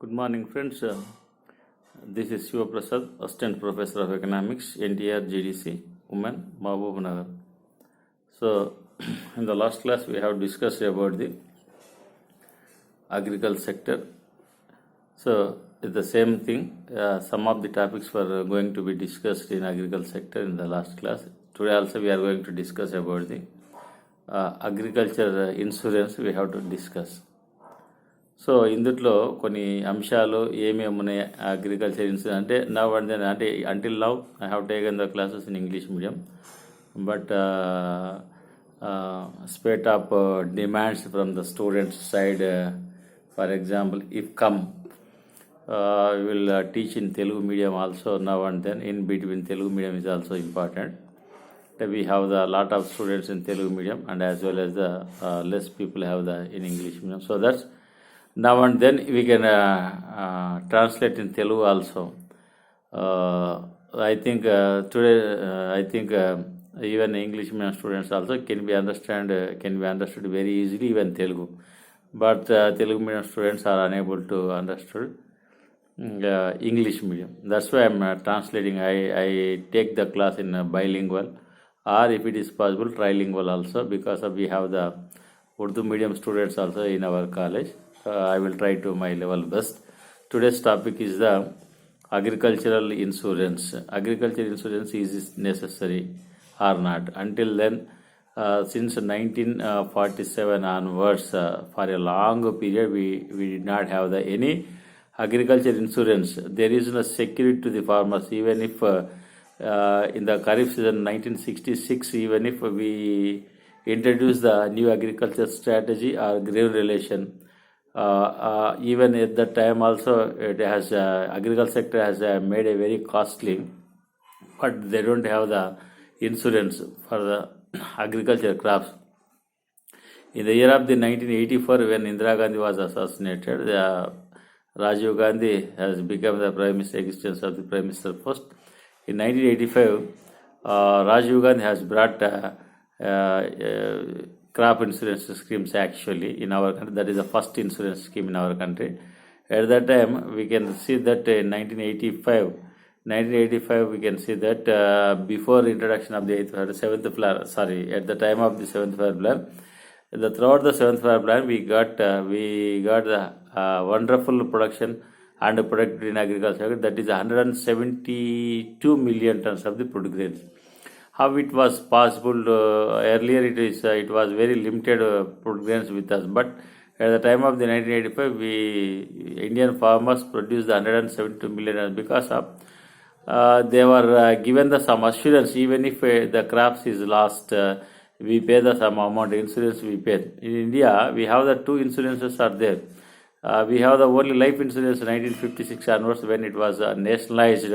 Good morning, friends. This is Shiva Prasad, Assistant Professor of Economics, NTR GDC, Women, Mahbub Nagar. So, in the last class, we have discussed about the agriculture sector. So, it's the same thing. Some of the topics were going to be discussed in agriculture sector in the last class. Today also, we are going to discuss about the agriculture insurance. We have to discuss. So ఇందులో కొన్ని అంశాలు ఏమేమి ఉన్నాయి agriculture insurance అంటే now and then అంటే until now I have taken the classes in English medium but spite of demands from the students side for example if come will teach in Telugu medium also now and then in between Telugu medium is also important. We have the lot of students in Telugu medium and as well as the less people have the in English medium. So that's now and then we can translate in Telugu also. I think today even English medium students also can be understood very easily even Telugu, but Telugu medium students are unable to understand English medium. That's why I'm translating. I take the class in bilingual, or if it is possible trilingual also, because we have the Urdu medium students also in our college. I will try to my level best. Today's topic is the agricultural insurance. Agricultural insurance is necessary or not? Until then, since 1947 onwards, for a long period, we did not have any agriculture insurance. There is no security to the farmers. Even if in the Kharif season 1966, even if we introduce the new agriculture strategy or grain relation, even at that time also it has agriculture sector has made a very costly, but they don't have the insurance for the agriculture crops. In the year of the 1984, when Indira Gandhi was assassinated, Rajiv Gandhi has become the prime minister, existence of the prime minister post. In 1985, Rajiv Gandhi has brought crop insurance schemes actually in our country. That is the first insurance scheme in our country. At that time, we can see that in 1985 we can see that before introduction of the seventh plan, at the time of the seventh plan, throughout the seventh plan, we got the wonderful production and productivity in agriculture. That is 172 million tons of the food grains. How it was possible? Earlier it was very limited food grains with us, but at the time of the 1985, Indian farmers produced 172 million because of they were given some assurance. Even if the crops is lost, we pay the some amount insurance we pay. In India, we have the two insurances are there. We have the only life insurance 1956 onwards, when it was nationalized.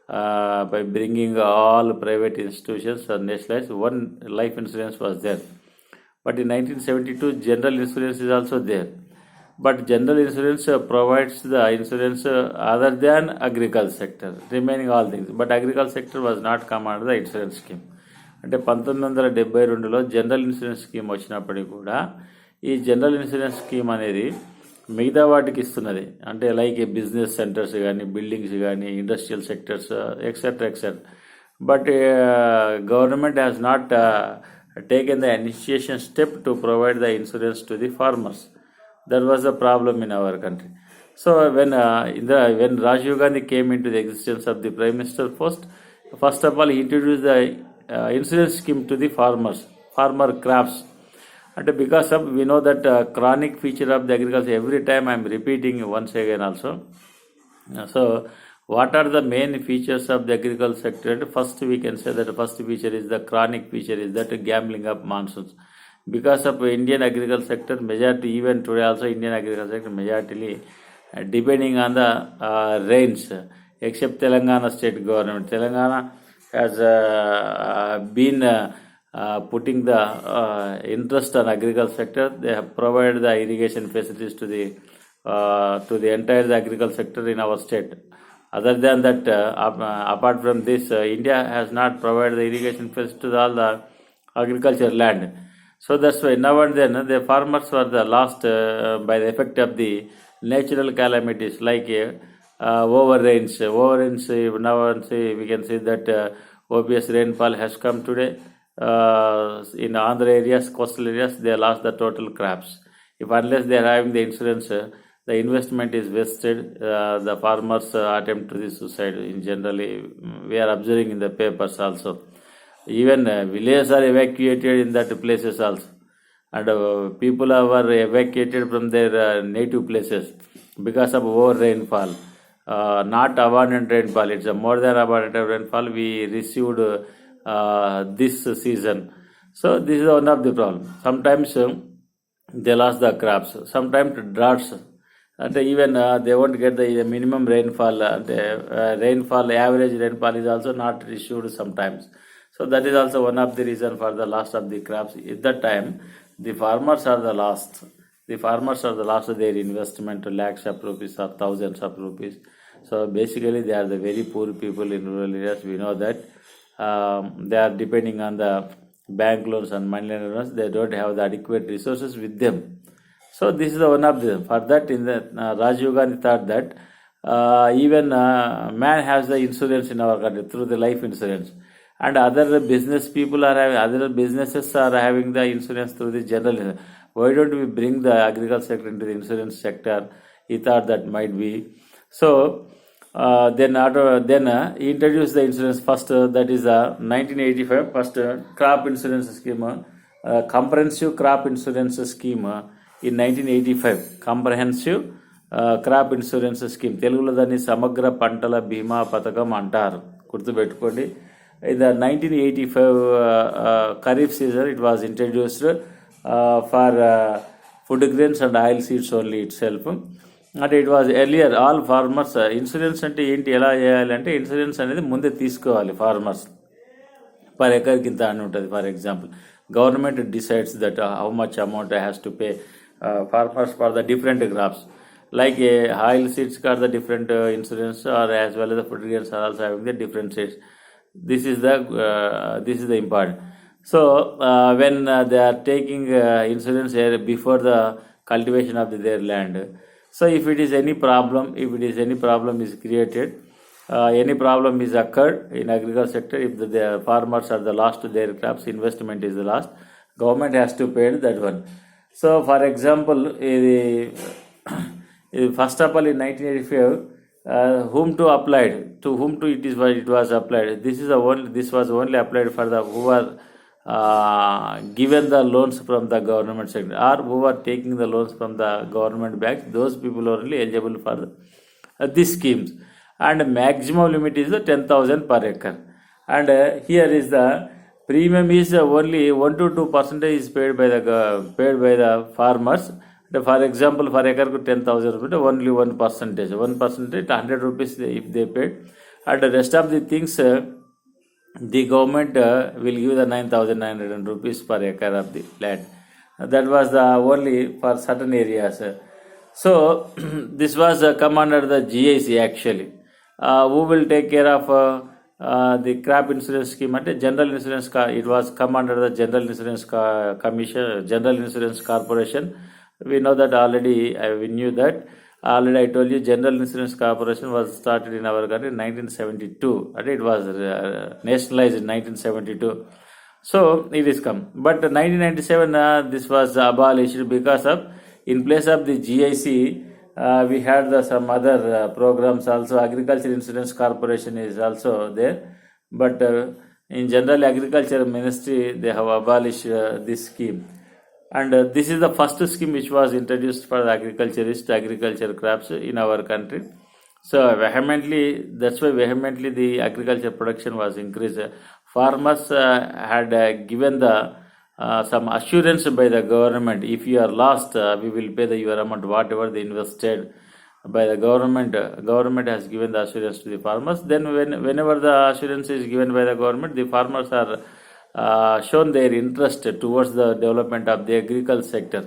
By bringing all private institutions are nationalized, one life insurance was there. But in 1972, general insurance is also there. But general insurance provides the insurance other than agriculture sector, remaining all things. But agriculture sector was not come under the insurance scheme. అంటే 1972లో general insurance scheme వచ్చినప్పటికీ కూడా ఈ general insurance scheme అనేది మిగతా వాటికి ఇస్తున్నది. అంటే like business centres కానీ, బిల్డింగ్స్ కానీ, industrial sectors etcetera. But government has not taken the initiation step to provide the insurance to the farmers. That was the problem in our country. So when Rajiv Gandhi came into the existence of the prime minister post, first of all he introduced the insurance scheme to the farmer crops. And because of we know that chronic feature of the agriculture, every time I am repeating once again also. So what are the main features of the agriculture sector? First we can say that the first feature is the chronic feature is that gambling of monsoons. Because of Indian agriculture sector, majority even today also Indian agriculture sector majority depending on the rains, except Telangana state government. Telangana has been putting the interest on agriculture sector. They have provided the irrigation facilities to the entire agriculture sector in our state. Other than that, apart from this, India has not provided the irrigation facilities to all the agriculture land. So that's why now and then the farmers were the last by the effect of the natural calamities like overrains. Overrains now and see we can see that obvious rainfall has come today. In Andhra areas, coastal areas, they lost the total crops. If unless they are having the insurance, the investment is wasted. The farmers attempt to the suicide. In generally, we are observing in the papers also. Even villages are evacuated in that places also, and people were evacuated from their native places because of over rainfall. Not abundant rainfall; it's a more than abundant rainfall we received this season. So this is one of the problems. Sometimes they lost the crops. Sometimes droughts, and even they won't get the minimum rainfall. The rainfall, average rainfall is also not issued sometimes. So that is also one of the reason for the loss of the crops. At that time, the farmers are the last. The farmers are the last of their investment, lakhs of rupees or thousands of rupees. So basically, they are the very poor people in rural areas. We know that they are depending on the bank loans and money loans. They don't have the adequate resources with them. So this is the one of them. For that, in the Rajiv Gandhi thought that even man has the insurance in our country through the life insurance, and other business people are having, other businesses are having the insurance through the general insurance. Why don't we bring the agriculture sector into the insurance sector? He thought that might be. So then he introduced the insurance first. That is 1985 first crop insurance scheme, comprehensive crop insurance scheme in 1985. Comprehensive crop insurance scheme, తెలుగులో దాన్ని సమగ్ర పంటల బీమా పథకం అంటారు, గుర్తుపెట్టుకోండి. In the 1985 Kharif season, it was introduced for food grains and oil seeds only itself. And it was earlier all farmers insurance అంటే ఏంటి, ఎలా చేయాలంటే ఇన్సూరెన్స్ అనేది ముందే తీసుకోవాలి ఫార్మర్స్. పర్ ఎకర్కి ఇంత అని ఉంటుంది. For example, government decides that how much amount has to pay farmers for the different crops. Like oil seeds got the different insurance, or as well as the food grains are also having the different seeds. This is the important. So when they are taking insurance before the cultivation of their land, so if it is any problem, is created, any problem is occurred in agriculture sector, if the farmers are the lost to their crops, investment is the last, government has to pay that one. So for example, first of all in 1985, whom to applied, to whom to it was applied. This was only applied for the who were given the loans from the government sector, or who were taking the loans from the government banks. Those people are only eligible for these schemes, and maximum limit is 10,000 per acre. And here is the premium is only 1 to 2% is paid by the farmers. For example, for acre 10,000 rupees, only 1%, 100 rupees if they paid, and the rest of the things the government will give the 9,900 rupees per acre of the land. That was the only for certain areas. So this was come under the GIC actually. Who will take care of the crop insurance scheme? At general insurance, it was come under the general insurance commission, general insurance corporation. We know that already. We knew that already. I told you, general insurance corporation was started in our country in 1972, and it was nationalized in 1972. So it is come, but 1997 this was abolished because of, in place of the GIC, we had some other programs also. Agriculture Insurance Corporation is also there, but in general agriculture ministry they have abolished this scheme. And this is the first scheme which was introduced for the agriculture crops in our country. So that's why vehemently the agriculture production was increased. Farmers had given the some assurance by the government. If you are lost, we will pay your amount, whatever they invested by the government. Government has given the assurance to the farmers. Then whenever the assurance is given by the government, the farmers are shown their interest towards the development of the agriculture sector.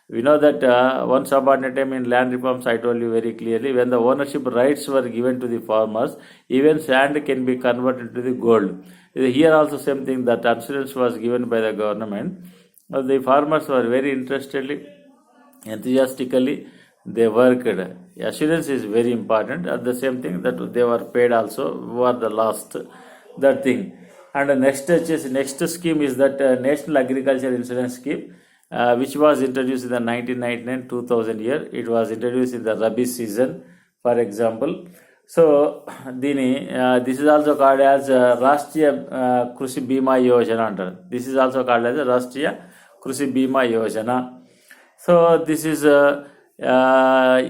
We know that once upon a time in land reforms, I told you very clearly, when the ownership rights were given to the farmers, even sand can be converted to the gold. Here also same thing, that assurance was given by the government. The farmers were very interestedly, enthusiastically, they worked. Assurance is very important. At the same thing that they were paid also, who are the last, that thing. And the next scheme is that National Agriculture Insurance Scheme, which was introduced in the 1999 2000 year. It was introduced in the Rabi season, for example. So, this is also called as Rashtriya Krushi Bima Yojana antaru. This is also called as Rashtriya Krushi Bima Yojana. So this is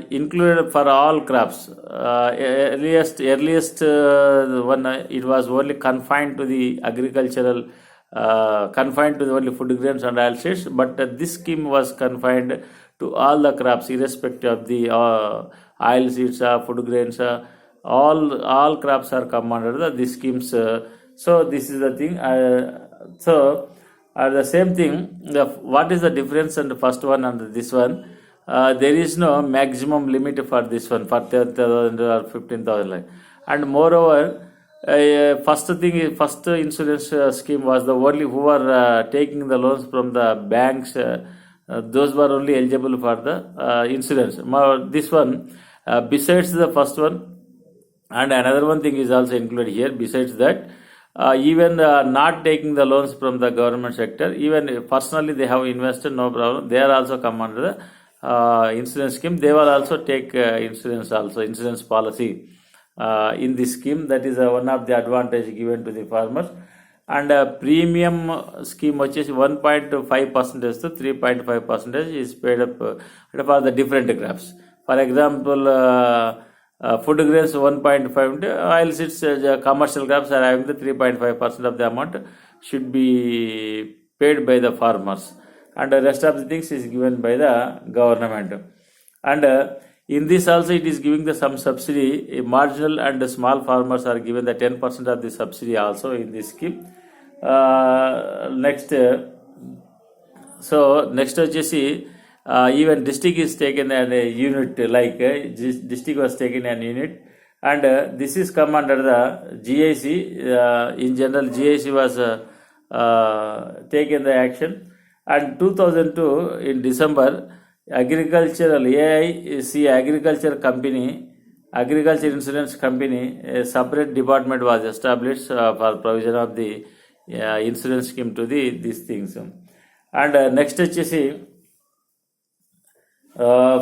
included for all crops. Earliest one, it was only confined to the agricultural, confined to the only food grains and oilseeds. But this scheme was confined to all the crops, irrespective of the oilseeds, food grains. All crops are come under this schemes. So this is the thing. So the same thing. What is the difference in the first one and this one? There is no maximum limit for this one for 10,000 or 15,000. And moreover, first insurance scheme was the only who were taking the loans from the banks. Those were only eligible for the insurance. This one, besides the first one, and another one thing is also included here. Besides that, even not taking the loans from the government sector, even personally they have invested, no problem. They are also come under the insurance scheme. They will also take insurance policy in this scheme. That is one of the advantage given to the farmers. And premium scheme which is 1.5% to 3.5% is paid up for the different crops. For example, food grains 1.5, oilseeds, commercial crops are having the 3.5% of the amount should be paid by the farmers, and the rest of the things is given by the government. And in this also it is giving the some subsidy. Marginal and small farmers are given the 10% of the subsidy also in this scheme. Next వచ్చేసి even district is taken as a unit, like district was taken an unit, and this is come under the GIC. In general, GIC was taken the action, and 2002 in December, agriculture insurance company, a separate department was established for provision of the insurance scheme to these things. And next వచ్చేసి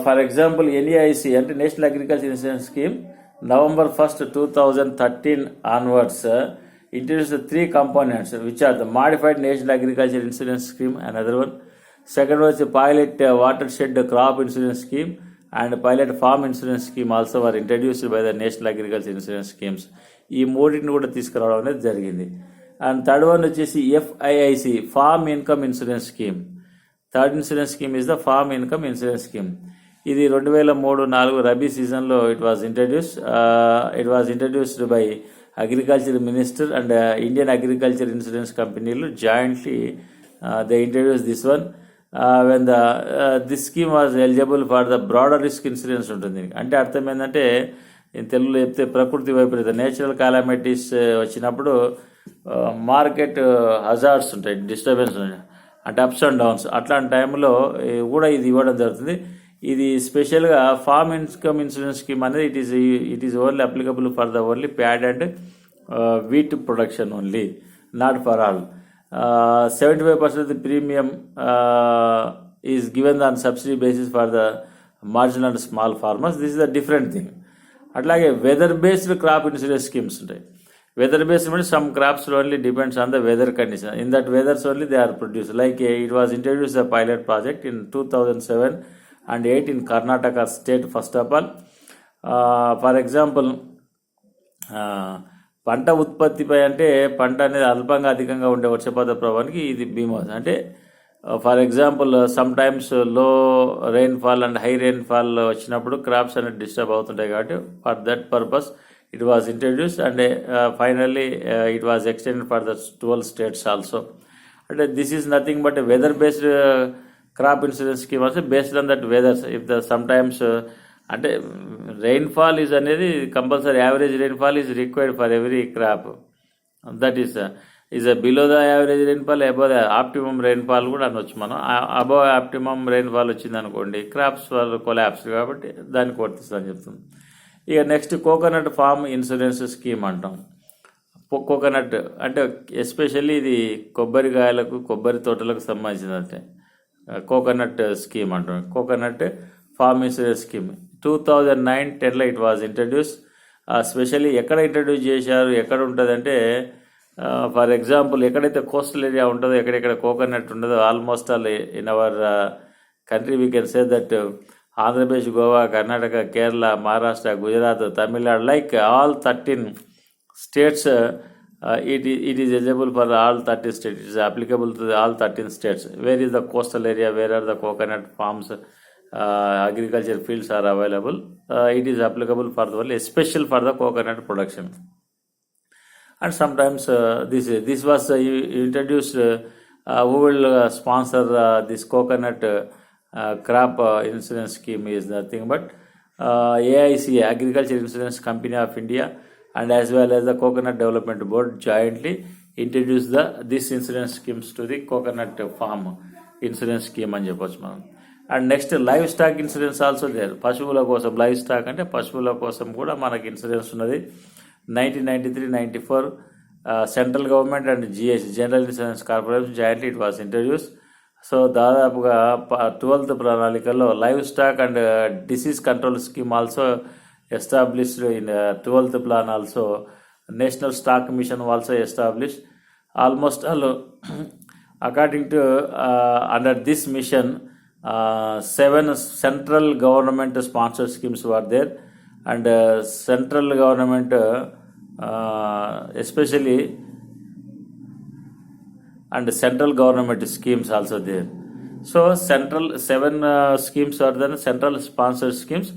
for example, NAIC and National Agriculture Insurance Scheme, November 1st, 2013 onwards, introduced the three components, which are the Modified National Agriculture Insurance Scheme, another one. Second was the Pilot Watershed Crop Insurance Scheme, and Pilot Farm Insurance Scheme also were introduced by the National Agriculture Insurance Schemes. ఈ మూడింటిని కూడా తీసుకురావడం అనేది జరిగింది. And third one వచ్చేసి FIIC, farm income insurance scheme. Third insurance scheme is the farm income insurance scheme. ఇది 2003-4 రబీ సీజన్లో it was introduced by agriculture minister and Indian agriculture insurance కంపెనీలు jointly they introduce this one. When this scheme was eligible for the broader risk insurance ఉంటుంది. అంటే అర్థం ఏంటంటే, తెలుగులో చెప్తే ప్రకృతి వైపరీత్యం, నేచురల్ కాలామిటీస్ వచ్చినప్పుడు మార్కెట్ హజార్డ్స్ ఉంటాయి, డిస్టర్బెన్స్ ఉంటాయి, అంటే అప్స్ అండ్ డౌన్స్, అట్లాంటి టైంలో కూడా ఇది ఇవ్వడం జరుగుతుంది. ఇది స్పెషల్గా ఫార్మ్ ఇన్కమ్ ఇన్సూరెన్స్ స్కీమ్ అనేది it is only applicable for the only pad and wheat production only, not for all. 75% of the premium is given on subsidy basis for the marginal and small farmers. This is a different thing. అట్లాగే weather based crop insurance schemes ఉంటాయి. Weather based అంటే some crops only depends on the weather condition. In that weathers only they are produce. Like it was introduce the pilot project in 2007 and 2008 in Karnataka state first of all. For example, పంట ఉత్పత్తిపై అంటే పంట అనేది అల్పంగా అధికంగా ఉండే వర్షపాత ప్రభావానికి ఇది బీమా. అంటే for example, some times low rainfall and high rainfall వచ్చినప్పుడు క్రాప్స్ అనేది డిస్టర్బ్ అవుతుంటాయి. కాబట్టి for that purpose it was introduce and finally it was extended for the 12 states also. అంటే this is nothing but weather based crop insurance scheme also based on that weathers. If the some times అంటే rainfall is అనేది compulsory, average rainfall is required for every crop. That is is below the average rainfall, above the optimum rainfall కూడా అనొచ్చు మనం. Above optimum rainfall వచ్చింది అనుకోండి, crops వాళ్ళు collapse కాబట్టి దానికి వర్తిస్తుందని చెప్తుంది. ఇక next coconut farm insurance scheme అంటాం. కోకోనట్ అంటే ఎస్పెషల్లీ ఇది కొబ్బరికాయలకు, కొబ్బరి తోటలకు సంబంధించినట్టే కోకోనట్ స్కీమ్ అంటాం. కోకోనట్ ఫార్మ్ ఇన్సూరెన్స్ స్కీమ్ 2009-10లో ఇట్ వాజ్ ఇంట్రడ్యూస్. స్పెషల్లీ ఎక్కడ ఇంట్రడ్యూస్ చేశారు, ఎక్కడ ఉంటుందంటే ఫర్ ఎగ్జాంపుల్ ఎక్కడైతే కోస్టల్ ఏరియా ఉంటుందో, ఎక్కడెక్కడ కోకోనట్ ఉండదో, almost all in our country we can say that Andhra Pradesh, Goa, Karnataka, Kerala, Maharashtra, Gujarat, Tamil Nadu, like all 13 states, it is eligible for all 13 states. It is applicable to all 13 states. Where is the coastal area, where are the coconut farms, agriculture fields are available, it is applicable for the world, especially for the coconut production. And sometimes this was introduced, who will sponsor this coconut crop insurance scheme is nothing but AIC, Agriculture Insurance Company of India, and as well as the Coconut Development Board jointly introduced this insurance schemes to the coconut farm insurance scheme అని చెప్పొచ్చు మనం. And next live stock insurance also there. పశువుల కోసం, live stock అంటే పశువుల కోసం కూడా మనకి ఇన్సూరెన్స్ ఉన్నది. 1993-94 central government and GS, general insurance corporation jointly it was introduce. So దాదాపుగా 12th ప్రణాళికలో live stock and disease control scheme also established in 12th plan. Also national stock mission also established. Almost all according to under this mission 7 central government sponsored schemes were there, and central government especially and central government schemes also there. So central 7 schemes are the central sponsored schemes.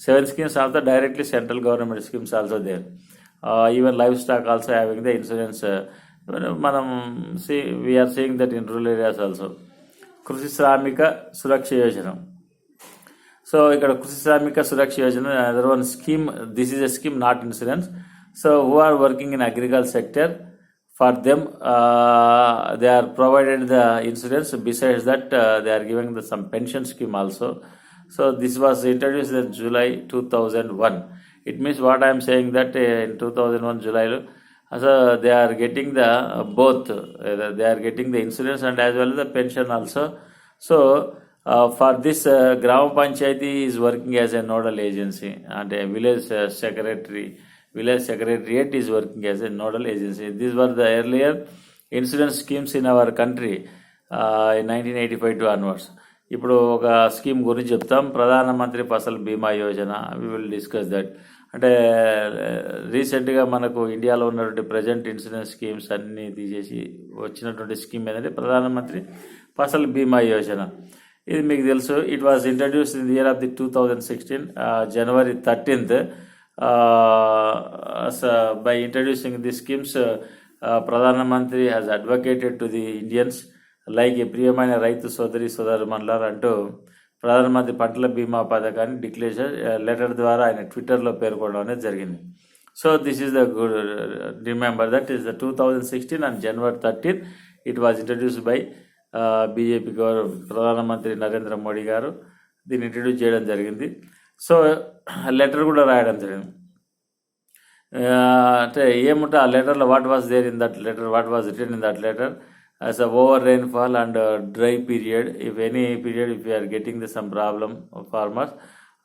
7 schemes are the directly central government schemes also there. Even livestock also having the insurance. Manam see, we are seeing that in rural areas also. Krishi Shramika Suraksha Yojana. So ikkada Krishi Shramika Suraksha Yojana, another one scheme. This is a scheme, not insurance. So who are working in agriculture sector, for them they are provided the insurance. Besides that, they are giving some pension scheme also. So this was introduced in July 2001. It means what I am saying that in 2001 July, so they are getting the both. They are getting the insurance and as well as the pension also. So for this, Gram Panchayati is working as a nodal agency, and a village secretariat is working as a nodal agency. These were the earlier insurance schemes in our country in 1985 to onwards. ఇప్పుడు ఒక scheme గురించి చెప్తాం, Pradhan Mantri Fasal Bima Yojana. We will discuss that. అంటే రీసెంట్గా మనకు ఇండియాలో ఉన్నటువంటి present insurance schemes అన్నీ తీసేసి వచ్చినటువంటి స్కీమ్ ఏంటంటే ప్రధానమంత్రి ఫసల్ బీమా యోజన. ఇది మీకు తెలుసు. It was introduce in the year of the 2016 January 13th. By introducing these schemes, ప్రధానమంత్రి has advocated to the Indians like ప్రియమైన రైతు సోదరి సోదరుమణులారా అంటూ ప్రధానమంత్రి పంటల బీమా పథకాన్ని డిక్లేర్ లెటర్ ద్వారా ఆయన ట్విట్టర్లో పేర్కొనడం అనేది జరిగింది. So this is the good, remember that is the 2016 and January 13 it was introduced by BJP ప్రధానమంత్రి నరేంద్ర మోడీ గారు దీన్ని ఇంట్రడ్యూస్ చేయడం జరిగింది. సో లెటర్ కూడా రాయడం జరిగింది. అంటే ఏముంటే ఆ లెటర్లో what was there in that letter, what was written in that letter, as a over rainfall and dry period, if any period if you are getting the some problem of farmers,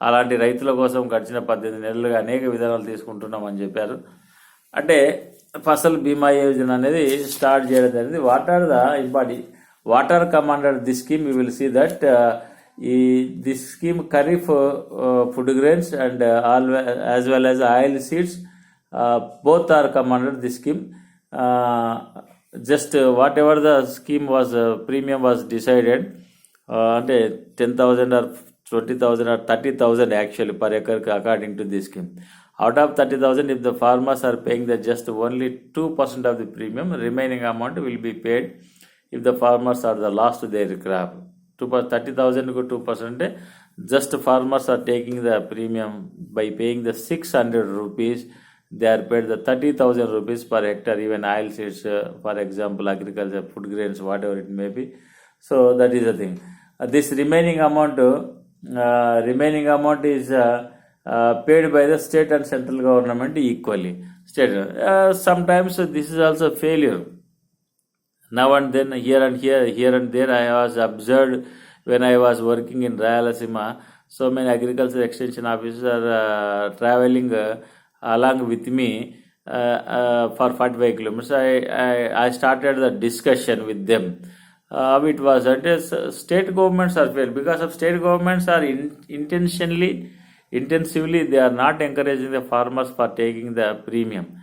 అలాంటి రైతుల కోసం గడిచిన 18 నెలలుగా అనేక విధానాలు తీసుకుంటున్నామని చెప్పారు. అంటే ఫసల్ బీమా యోజన అనేది స్టార్ట్ చేయడం జరిగింది. What are the important, what are come under this scheme, you will see that this scheme kharif food grains and as well as oil seeds, both are come under this scheme. Just whatever the scheme was, premium was decided, అంటే 10,000 or 20,000 or 30,000 actually per acre according to this scheme. Out of 30,000, if the farmers are paying the just only 2% of the premium, remaining amount will be paid if the farmers are the lost their crop. 30,000 కు 2%, just farmers are taking the premium by paying the 600 rupees they are paid the 30,000 rupees per hectare, even oil seeds, for example, agriculture, food grains, whatever it may be. So that is the thing. This remaining amount is paid by the state and central government equally. Sometimes this is also failure. Now and then, here and there, I was observed when I was working in Rayalaseema. So many agriculture extension officers are traveling along with me for 45 kilometers. I started the discussion with them. It was that state governments are failed because of state governments are intensively they are not encouraging the farmers for taking the premium.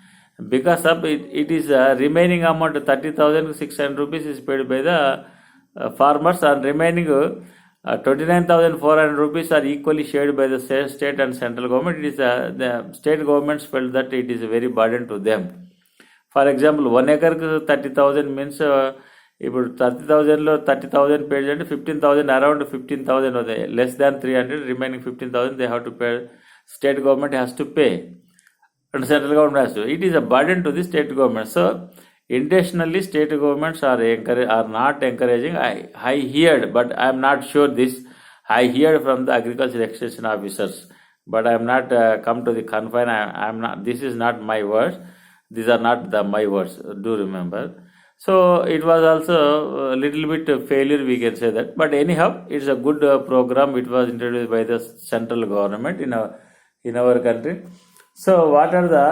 Because of it is a remaining amount 30,600 rupees is paid by the farmers, and remaining 29,400 rupees are equally shared by the state and central government. It is the state governments felt that it is a very burden to them. For example, 1 acre 30,000 means ఇప్పుడు 30,000లో 30,000 paid అంటే 15,000, around 15,000 అవుతాయి. Less than 300, remaining 15,000 they have to pay. State government has to pay and central government has to. It is a burden to the state government. So intentionally state governments are not encouraging. I heard, but I am not sure this. I heard from the agriculture extension officers, but I am not come to the confine. I am not. This is not my words. These are not my words. Do remember. So it was also a little bit failure, we can say that. But anyhow, it's a good program. It was introduced by the central government in our country. So what are the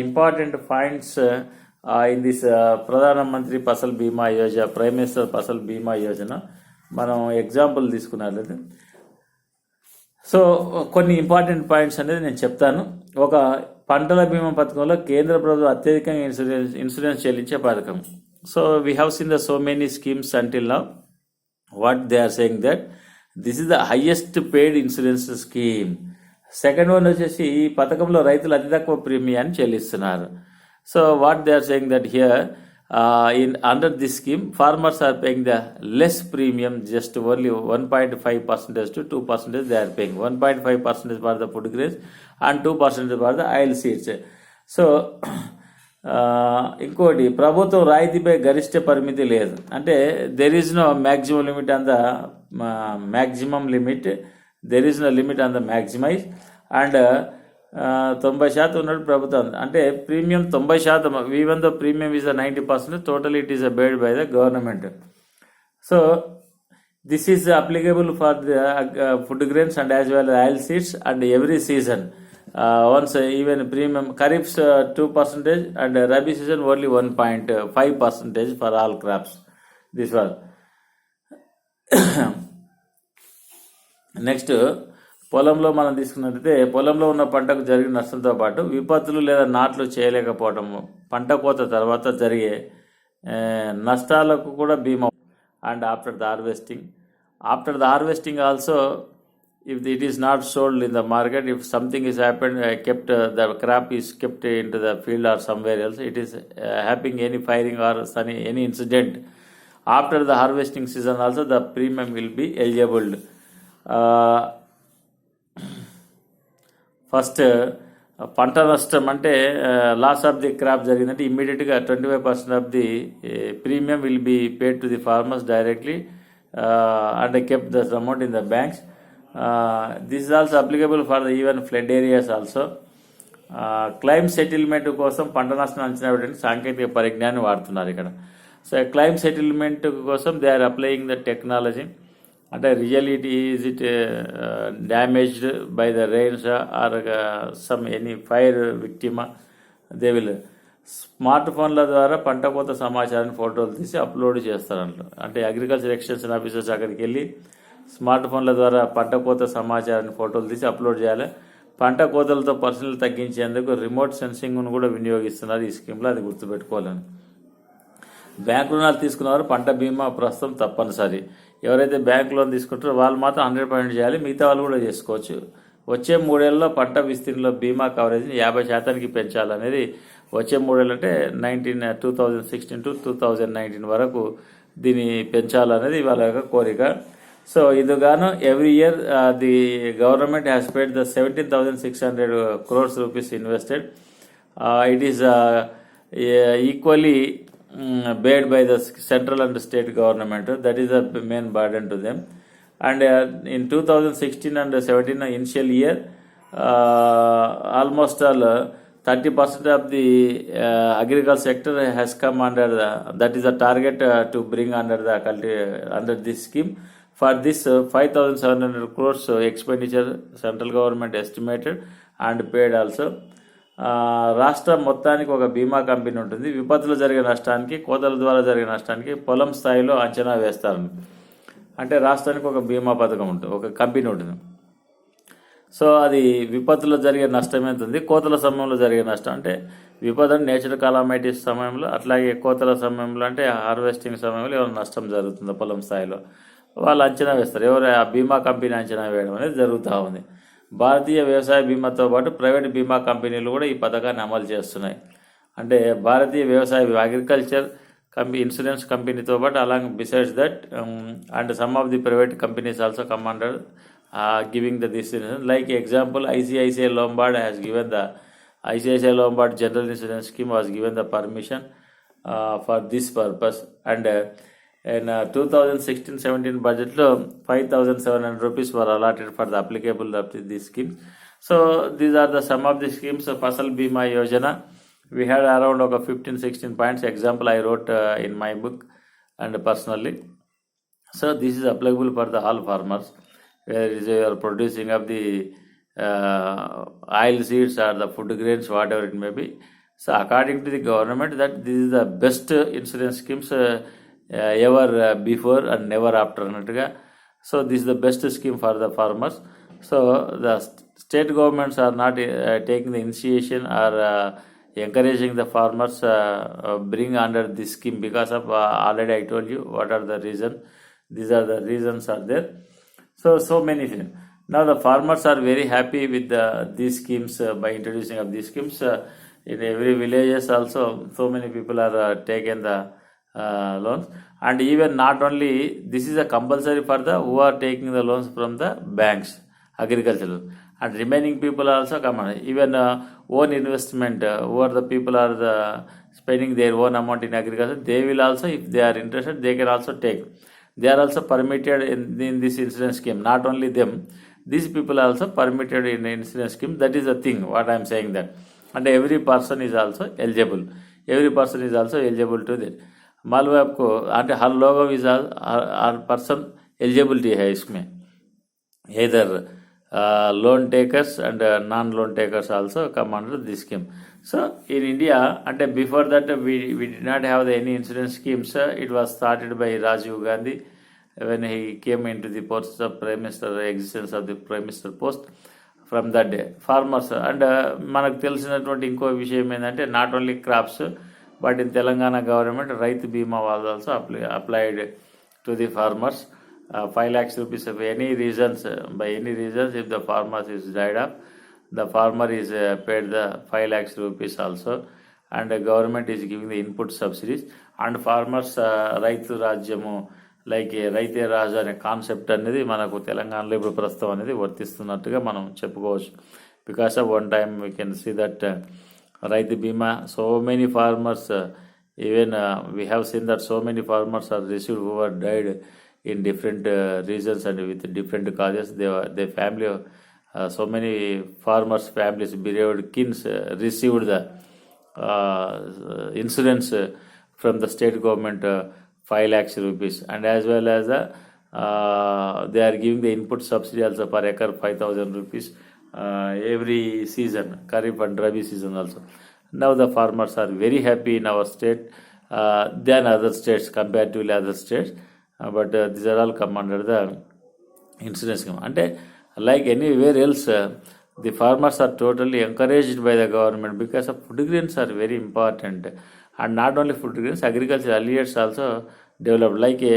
important points in this Pradhana Mantri Fasal Bima Yojana, Prime Minister Fasal Bima Yojana? మనం example తీసుకున్నట్లయితే so కొన్ని important points అనేది నేను చెప్తాను. ఒక పంటల బీమా పథకంలో కేంద్ర ప్రభుత్వం అత్యధికంగా ఇన్సూరెన్స్ చెల్లించే పథకం. So we have seen the so many schemes until now. What they are saying that this is the highest paid insurance scheme. Second one వచ్చేసి ఈ పథకంలో రైతులు అతి తక్కువ ప్రీమియాన్ని చెల్లిస్తున్నారు. So what they are saying that here under this scheme farmers are paying the less premium, just only 1.5% to 2% they are paying. 1.5% for the food grains and 2% for the oil seeds. So ఇంకోటి ప్రభుత్వం రాయితీపై గరిష్ట పరిమితి లేదు. అంటే there is no maximum limit on the maximum limit, there is no limit on the maximize. And 90% ఉన్నట్టు ప్రభుత్వం అంటే premium 90%, even the premium is 90%, total it is bared by the government. So this is applicable for the food grains and as well oil seeds and every season. Once even premium Kharif's 2% and Rabi season only 1.5% for all crops. This was next పొలంలో మనం తీసుకున్నట్లయితే పొలంలో ఉన్న పంటకు జరిగిన నష్టంతో పాటు విపత్తులు లేదా నాట్లు చేయలేకపోవటము, పంట కోత తర్వాత జరిగే నష్టాలకు కూడా బీమా. And after the harvesting also, if it is not sold in the market, if something is happened, the crop is kept into the field or somewhere else, it is happening any firing or any incident, after the harvesting season also the premium will be eligible. First పంట నష్టం అంటే loss of the crop జరిగిందంటే ఇమ్మీడియట్గా 25% of the premium will be paid to the farmers directly and kept the amount in the banks. This is also applicable for the even flood areas also. Claim settlement కోసం పంట నష్టం అంచనా వేయడానికి సాంకేతిక పరిజ్ఞానం వాడుతున్నారు ఇక్కడ. సో క్లైమ్ సెటిల్మెంట్ కోసం they are applying the technology. అంటే really is it damaged by the rains are some any fire విక్టిమా, దే విల్ స్మార్ట్ ఫోన్ల ద్వారా పంట కోత సమాచారాన్ని ఫోటోలు తీసి అప్లోడ్ చేస్తారంట. అంటే అగ్రికల్చర్ ఎక్స్టెన్షన్ ఆఫీసర్స్ అక్కడికి వెళ్ళి స్మార్ట్ ఫోన్ల ద్వారా పంట కోత సమాచారాన్ని ఫోటోలు తీసి అప్లోడ్ చేయాలి. పంట కోతలతో పరిస్థితులు తగ్గించేందుకు రిమోట్ సెన్సింగ్ను కూడా వినియోగిస్తున్నారు ఈ స్కీమ్లో, అది గుర్తుపెట్టుకోవాలని. బ్యాంక్ రుణాలు తీసుకున్నవారు పంట బీమా ప్రస్తుతం తప్పనిసరి. ఎవరైతే బ్యాంక్ లోన్ తీసుకుంటారో వాళ్ళు మాత్రం 100% చేయాలి, మిగతా వాళ్ళు కూడా చేసుకోవచ్చు. వచ్చే 3 ఏళ్లలో పంట విస్తీర్ణంలో బీమా కవరేజ్ని 50% పెంచాలనేది వచ్చే 3 ఏళ్ళు అంటే 2016 to 2019 వరకు దీన్ని పెంచాలనేది వాళ్ళ యొక్క కోరిక. సో ఇదిగాను every year the government has paid the 17,600 crores rupees invested It is equally paid by the central and state government. That is the main burden to them. And in 2016 and 17 initial year, almost all 30% of the agriculture sector has come under that is the target to bring under under this scheme. For this 5,700 crores expenditure central government estimated and paid also. రాష్ట్రం మొత్తానికి ఒక బీమా company ఉంటుంది. విపత్తులు జరిగే నష్టానికి, కోతల ద్వారా జరిగే నష్టానికి పొలం స్థాయిలో అంచనా వేస్తారు. అంటే రాష్ట్రానికి ఒక బీమా పథకం ఉంటుంది, ఒక కంపెనీ ఉంటుంది. సో అది విపత్తులో జరిగే నష్టం ఎంత ఉంది, కోతల సమయంలో జరిగే నష్టం అంటే విపత్తు అంటే నేచురల్ కాలామిటీస్ సమయంలో, అట్లాగే కోతల సమయంలో అంటే హార్వెస్టింగ్ సమయంలో ఏమైనా నష్టం జరుగుతుందో పొలం స్థాయిలో వాళ్ళు అంచనా వేస్తారు. ఎవరు ఆ బీమా కంపెనీ అంచనా వేయడం అనేది జరుగుతూ ఉంది. భారతీయ వ్యవసాయ బీమాతో పాటు ప్రైవేట్ బీమా కంపెనీలు కూడా ఈ పథకాన్ని అమలు చేస్తున్నాయి. అంటే భారతీయ వ్యవసాయ అగ్రికల్చర్ ఇన్సూరెన్స్ కంపెనీతో పాటు along besides that and some of the private companies also come under giving the this insurance. Like example, ICICI Lombard has given the ICICI Lombard General Insurance Scheme was given the permission for this purpose. And in 2016-17 budget lo 5,700 rupees were allotted for the applicable of this scheme. So these are the some of the schemes. Fasal Bima Yojana, we had around 15-16 points. Example I wrote in my book and personally. So this is applicable for the all farmers, where you are producing of the oil seeds or the food grains, whatever it may be. So according to the government, that this is the best insurance schemes ever before and never after. So this is the best scheme for the farmers. So the state governments are not taking the initiation or encouraging the farmers bring under this scheme because of already I told you what are the reasons. These are the reasons are there. So many things. Now the farmers are very happy with these schemes by introducing of these schemes. In every villages also, so many people are taken the loans. And even not only this is a compulsory for the who are taking the loans from the banks, agricultural, and remaining people also come on. Even own investment, who are the people are spending their own amount in agriculture, they will also, if they are interested, they can also take. They are also permitted in this insurance scheme. Not only them, these people are also permitted in the insurance scheme. That is the thing what I am saying that. And every person is also eligible. Every person is also eligible to that. मालूम है आपको, అంటే हर लोगों is her person eligibility है इसमें. Either loan takers and non-loan takers also come under this scheme. So in India, and before that we did not have any insurance schemes. It was started by Rajiv Gandhi when he came into the post of Prime Minister, existence of the Prime Minister post. From that day, farmers and మనకు తెలిసినటువంటి ఇంకో విషయం ఏంటంటే not only crops but in Telangana government రైతు బీమా వాళ్ళు also applied to the farmers. 5 lakhs rupees of any reasons, by any reasons, if the farmer is died off, the farmer is paid the 5 lakhs rupees also, and the government is giving the input subsidies. And farmers రైతు రాజ్యము like రైతే రాజు అనే concept అనేది మనకు తెలంగాణలో ఇప్పుడు ప్రస్తుతం అనేది వర్తిస్తున్నట్టుగా మనం చెప్పుకోవచ్చు. Because of one time we can see that Rythu Bima, so many farmers, even we have seen that so many farmers are received who are died in different reasons and with different causes. Their family, so many farmers' families, bereaved kins received the insurance from the state government, 5 lakhs rupees, and as well as they are giving the input subsidy also per acre 5,000 rupees every season, Kharif and Rabi season also. Now the farmers are very happy in our state than other states compared to other states. But these are all come under the insurance scheme. And like anywhere else, the farmers are totally encouraged by the government because of food grains are very important. And not only food grains, agriculture alliates also developed. Like a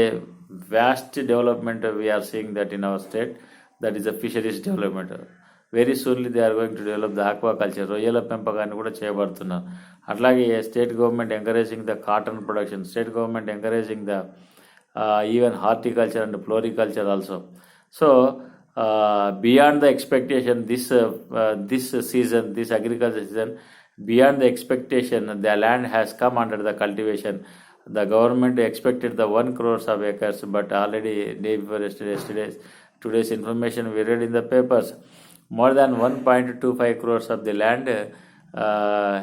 vast development we are seeing that in our state, that is the fisheries development. Very soonly they are going to develop the aquaculture. రొయ్యల పెంపకాన్ని కూడా చేయబడుతున్నారు. అట్లాగే state government encouraging the cotton production, state government encouraging the even horticulture and floriculture also. So beyond the expectation, this season, this agriculture season, beyond the expectation, the land has come under the cultivation. The government expected the 1 crores of acres, but already day before today's information we read in the papers, more than 1.25 crores of the land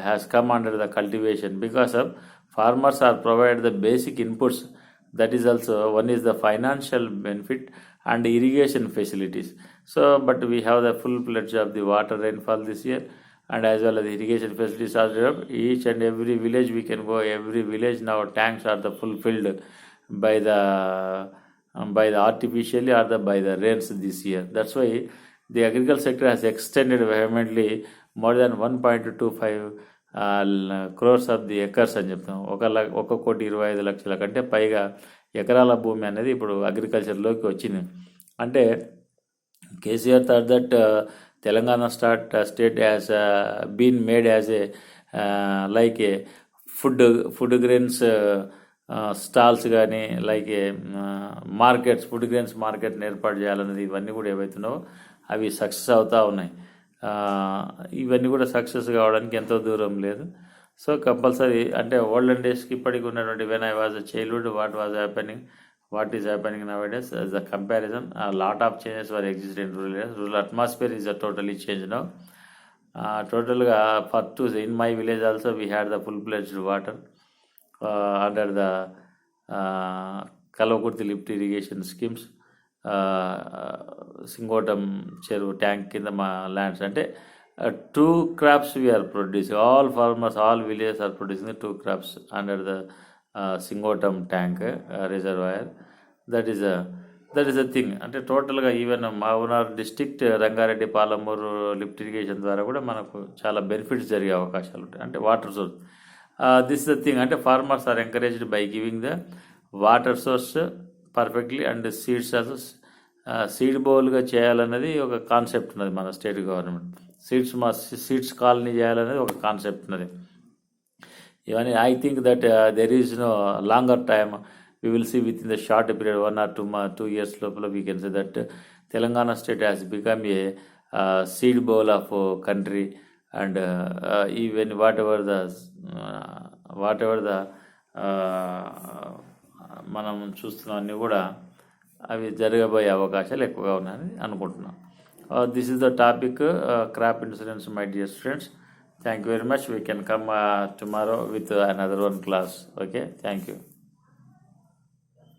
has come under the cultivation because of farmers are provided the basic inputs. That is also one is the financial benefit and irrigation facilities. So, but we have the full pledge of the water rainfall this year, and as well as the irrigation facilities are developed. Each and every village we can go. Every village now tanks are the fulfilled by the artificially or by the rains this year. That's why the agriculture sector has extended vehemently more than 1.25 crores of the acres అని చెప్తాం. 1,25,00,000 కంటే పైగా ఎకరాల భూమి అనేది ఇప్పుడు అగ్రికల్చర్లోకి వచ్చింది. అంటే KCR thought that Telangana state has been made as a like a food grains stalls కానీ లైక్ మార్కెట్స్ ఫుడ్ గ్రెయిన్స్ మార్కెట్ని ఏర్పాటు చేయాలన్నది ఇవన్నీ కూడా ఏవైతున్నావో అవి సక్సెస్ అవుతూ ఉన్నాయి. ఇవన్నీ కూడా సక్సెస్ కావడానికి ఎంతో దూరం లేదు. సో కంపల్సరీ అంటే ఓల్డెన్ డేస్కి ఇప్పటికి ఉన్నటువంటి when I was a childhood what is happening nowadays as a comparison, a lot of changes were existing in rural areas. Rural atmosphere is a totally changed now. In my village also we had the full-fledged water under the Kalakurti lift irrigation schemes, Singotam Cheru tank in the lands. And 2 crops we are producing. All farmers, all villages are producing the 2 crops under the Singotam tank reservoir. That is a thing. అంటే టోటల్గా even మావునార్ district Rangareddy Palamuru lift irrigation ద్వారా కూడా మనకు చాలా benefits జరిగే అవకాశాలు ఉంటాయి. అంటే water source this the thing. అంటే farmers are encouraged by giving the water source perfectly and seeds seed బౌల్గా చేయాలన్నది ఒక కాన్సెప్ట్ ఉన్నది మన స్టేట్ గవర్నమెంట్. సీడ్స్ కాలనీ చేయాలనేది ఒక కాన్సెప్ట్ ఉన్నది. ఇవన్నీ I think that there is no longer time. We will see within the short period 1 or 2 years we can say that Telangana state has become a seed bowl of country, and even whatever the మనం చూస్తున్నవన్నీ కూడా అవి జరగబోయే అవకాశాలు ఎక్కువగా ఉన్నాయని అనుకుంటున్నాం. This is the topic, crop insurance, my dear students. Thank you very much. We can come tomorrow with another one class. Okay, thank you.